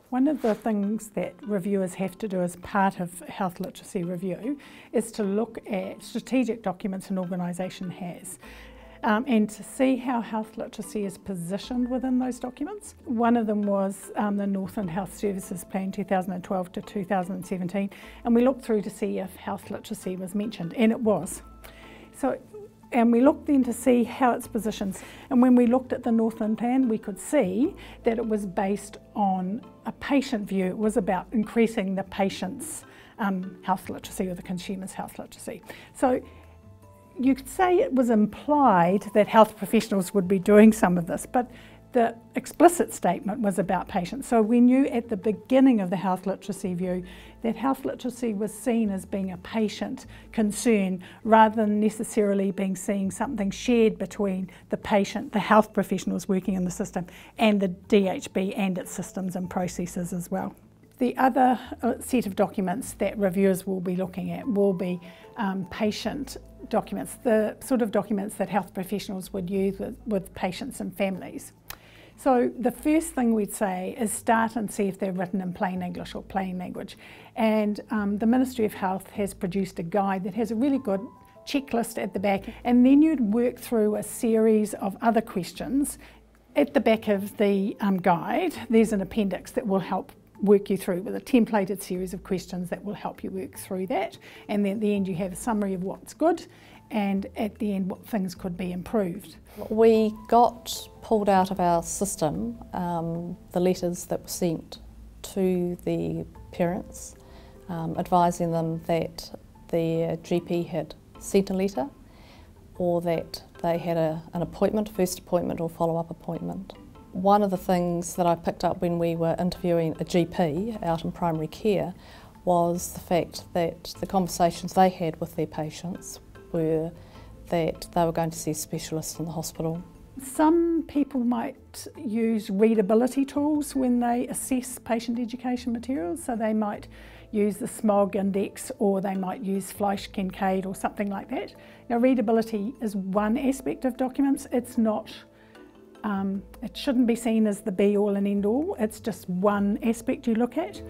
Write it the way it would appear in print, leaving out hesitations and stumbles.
One of the things that reviewers have to do as part of health literacy review is to look at strategic documents an organisation has and to see how health literacy is positioned within those documents. One of them was the Northern Health Services Plan 2012 to 2017, and we looked through to see if health literacy was mentioned, and it was. And we looked then to see how it's positioned. And when we looked at the Northland Plan, we could see that it was based on a patient view. It was about increasing the patient's health literacy or the consumer's health literacy. So you could say it was implied that health professionals would be doing some of this, but the explicit statement was about patients. So we knew at the beginning of the health literacy view that health literacy was seen as being a patient concern rather than necessarily being seen something shared between the patient, the health professionals working in the system, and the DHB and its systems and processes as well. The other set of documents that reviewers will be looking at will be patient documents, the sort of documents that health professionals would use with patients and families. So the first thing we'd say is start and see if they're written in plain English or plain language. And the Ministry of Health has produced a guide that has a really good checklist at the back, and then you'd work through a series of other questions. At the back of the guide, there's an appendix that will help work you through with a templated series of questions that will help you work through that. And then at the end you have a summary of what's good, and at the end what things could be improved. We got pulled out of our system the letters that were sent to the parents advising them that their GP had sent a letter or that they had an appointment, first appointment or follow-up appointment. One of the things that I picked up when we were interviewing a GP out in primary care was the fact that the conversations they had with their patients were that they were going to see a specialist in the hospital. Some people might use readability tools when they assess patient education materials, so they might use the SMOG index or they might use Fleisch-Kincaid or something like that. Now, readability is one aspect of documents. It's not it shouldn't be seen as the be-all and end-all. It's just one aspect you look at.